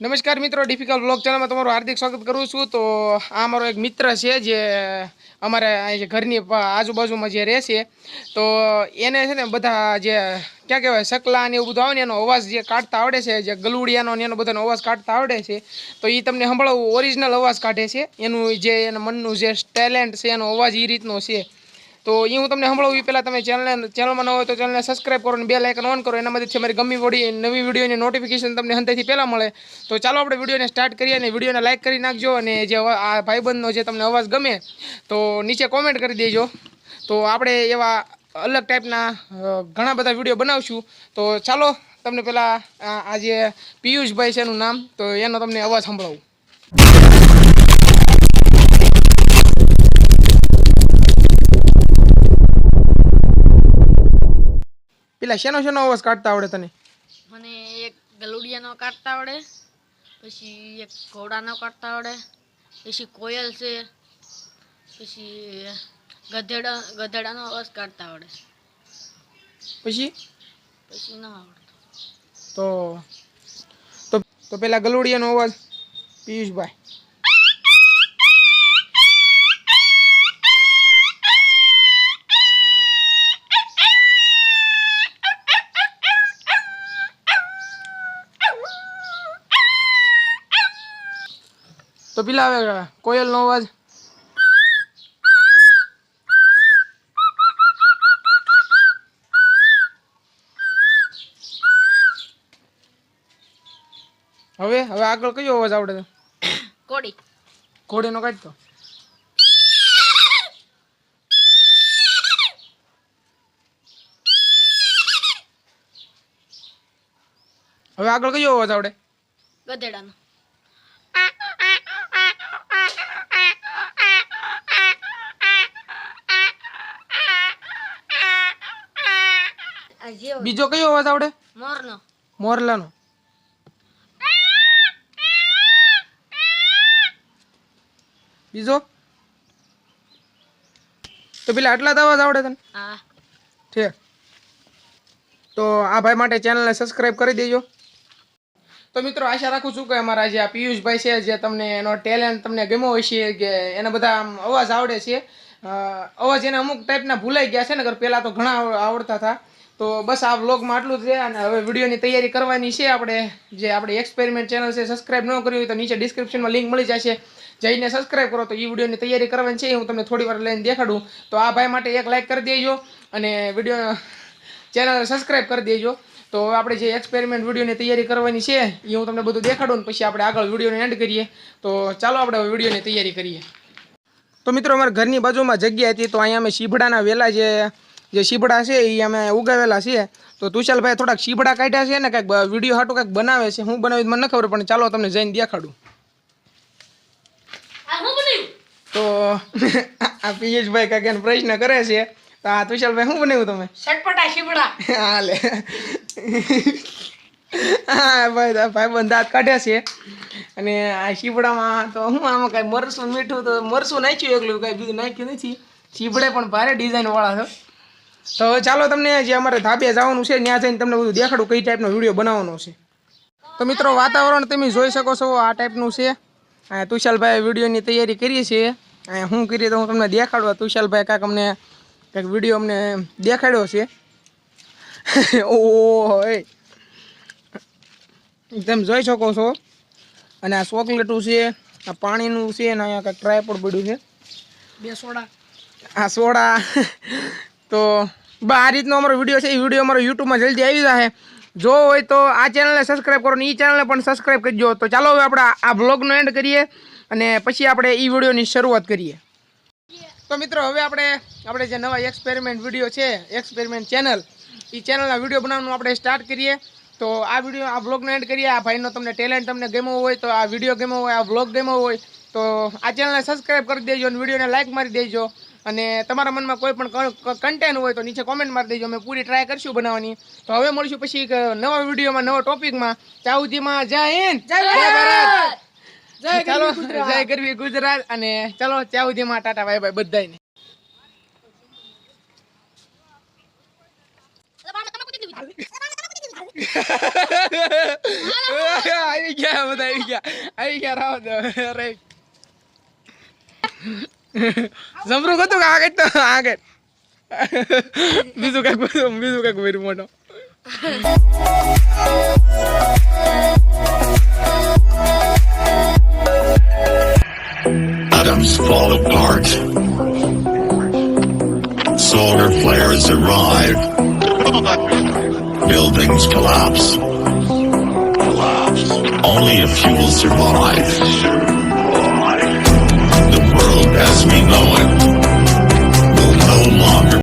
નમસ્કાર મિત્રો, difficult blog ચેનલમાં તમારું હાર્દિક સ્વાગત કરું છું. તો આ મારો એક મિત્ર છે જે અમારે અહીં ઘરની આજુબાજુમાં જે રહે છે. તો એને છે ને બધા જે ક્યાં કહેવાય સકલા ને એવું બધું આવે ને એનો અવાજ જે કાઢતા આવડે છે, જે ગલુડિયાનો ને એનો બધાનો અવાજ કાઢતા આવડે છે. તો એ તમને સંભળાવું ઓરિજિનલ અવાજ કાઢે છે, એનું જે એના મનનું જે ટેલેન્ટ છે, એનો અવાજ એ રીતનો છે. તો એ હું તમને સંભળાવું એ પહેલાં તમે ચેનલમાં ન હોય તો ચેનલને સબસ્ક્રાઈબ કરો અને બેલ આઇકન ઓન કરો. એનામાંથી અમારી ગમી નવી વિડીયોની નોટિફિકેશન તમને હંતેથી પહેલાં મળે. તો ચાલો આપણે વિડીયોને સ્ટાર્ટ કરીએ અને વિડીયોને લાઇક કરી નાખજો. અને જે આ ભાઈબંધનો જે તમને અવાજ ગમે તો નીચે કોમેન્ટ કરી દેજો. તો આપણે એવા અલગ ટાઈપના ઘણા બધા વિડીયો બનાવશું. તો ચાલો તમને પહેલાં આ જે પિયુષભાઈ છે એનું નામ, તો એનો તમને અવાજ સંભળાવું. પેલા શેનો અવાજ કાઢતા આવડે તને? મને એક ગલુડિયાનો કાઢતા આવડે, પછી એક ઘોડાનો કાઢતા આવડે, પછી કોયલ છે, પછી ગધેડાનો અવાજ કાઢતા આવડે. પછી ના આવડતો. તો તો પેલા ગલુડિયાનો અવાજ પિયુષભાઈ. તો પેલા આવે કોયલનો અવાજ. હવે આગળ કયો અવાજ આવડે છે? કોડી. ઘોડીનો કાઢતો. હવે આગળ કયો અવાજ આવડે? ગધેડાનો. બીજો કયો અવાજ આવડે? મોરનો. મોરલાનો. બીજો? તો પેલા આટલા જ અવાજ આવડે તને? હા. છે. તો આ ભાઈ માટે ચેનલને સબસ્ક્રાઇબ કરી દેજો. તો મિત્રો, આશા રાખું છું કે અમારા જે આ પિયુષભાઈ છે, જે તમને એનો ટેલેન્ટ તમને ગમ્યો હોય છે, કે એને બધા અવાજ આવડે છે. અવાજ એને અમુક ટાઈપના ભૂલાઈ ગયા છે ને, પહેલાં તો ઘણા આવડતા હતા. તો બસ આ વ્લોગમાં આટલું જ છે. અને હવે વિડીયોની તૈયારી કરવાની છે. આપણે એક્સપેરિમેન્ટ ચેનલ છે, સબસ્ક્રાઇબ ન કર્યું હોય તો નીચે ડિસ્ક્રિપ્શનમાં લિંક મળી જશે, જઈને સબસ્ક્રાઇબ કરો. તો એ વિડીયોની તૈયારી કરવાની છે, હું તમને થોડી વાર લઈને દેખાડું. તો આ ભાઈ માટે એક લાઇક કરી દેજો અને વિડીયો ચેનલ સબસ્ક્રાઇબ કરી દેજો. તો આપણે જે એક્સપેરિમેન્ટ વિડીયોની તૈયારી કરવાની છે એ હું તમને બધું દેખાડું ને પછી આપણે આગળ વિડીયોને એન્ડ કરીએ. તો ચાલો આપણે વિડીયોની તૈયારી કરીએ. તો મિત્રો, અમારા ઘરની બાજુમાં જગ્યા હતી, તો અહીંયા અમે શીભડાના વેલા જે શીભડા છે એ અમે ઉગાવેલા છે. તો તુષાલભાઈ થોડાક શીભડા કાઢ્યા છે ને કંઈક વિડીયો હાટું કંઈક બનાવે છે. હું બનાવી મને ન ખબર, પણ ચાલો તમને જઈને દેખાડું. તો આ પિયુષભાઈ કાંઈક એનો પ્રશ્ન કરે છે. તો આ તુષાલભાઈ શું બનાવ્યું તમે? ચટપટા શીબડા. હાલે. હા ભાઈ બંધ દાંત કાઢ્યા છે. અને આ શીબડામાં તો હું આમાં કાંઈ મરસું મીઠું તો મરસું નાખ્યું, એકલું કાંઈ બીજું નાખ્યું નથી. શીબડે પણ ભારે ડિઝાઇન વાળા છે. તો ચાલો તમને જે અમારે ધાબે જવાનું છે ત્યાં જઈને તમને બધું દેખાડું કઈ ટાઈપનો વિડીયો બનાવવાનો છે. તો મિત્રો, વાતાવરણ તમે જોઈ શકો છો આ ટાઈપનું છે. તુષાલભાઈ વિડીયોની તૈયારી કરીએ છીએ. શું કરીએ તો હું તમને દેખાડું. તુષાલભાઈ કાંઈક અમને કંઈક વિડીયો અમને દેખાડ્યો છે. ઓહો, તમે જોઈ શકો છો. અને આ ચોકલેટું છે, આ પાણીનું છે, અને અહીંયા કંઈક ટ્રાયપોડ પડ્યું છે. 2 સોડા. આ સોડા. તો આ રીતનો અમારો વિડીયો છે. એ વિડીયો અમારો યુટ્યુબમાં જલ્દી આવી જશે. જો હોય તો આ ચેનલને સબસ્ક્રાઈબ કરો ને એ ચેનલને પણ સબસ્ક્રાઈબ કરજો. તો ચાલો હવે આપણે આ બ્લોગનો એન્ડ કરીએ અને પછી આપણે એ વિડીયોની શરૂઆત કરીએ. તો મિત્રો, હવે આપણે જે નવા એક્સપેરિમેન્ટ વિડીયો છે, એક્સપેરિમેન્ટ ચેનલ, એ ચેનલના વિડીયો બનાવવાનું આપણે સ્ટાર્ટ કરીએ. તો આ બ્લોગનો એન્ડ કરીએ. આ ભાઈનો તમને ટેલેન્ટ તમને ગમ્યો હોય, તો આ વિડીયો ગમ્યો હોય, આ બ્લોગ ગમ્યો હોય, તો આ ચેનલને સબસ્ક્રાઈબ કરી દેજો અને વિડીયોને લાઇક મારી દેજો. અને તમારા મનમાં કોઈ પણ કન્ટેન્ટ હોય તો નીચે કોમેન્ટ મારી દેજો. અમે પૂરી ટ્રાય કરશું બનાવવાની. તો હવે મળીશું પછી એક નવા વિડીયોમાં, નવા ટોપિકમાં. ત્યાં સુધીમાં જય હિન્દ, જય ભારત, જય ગરવી ગુજરાત. અને ચાલો ત્યાં સુધીમાં ટાટા બાય બાય બધાને. આવી ગયા બધા આવી ગયા રાવ દો અરે જમરૂક હતું કે આગળ તો આગળ બીજું કઈક બધું મોટો Atoms fall apart. Solar flares arrive. Buildings collapse. Only a few will survive. The world as we know it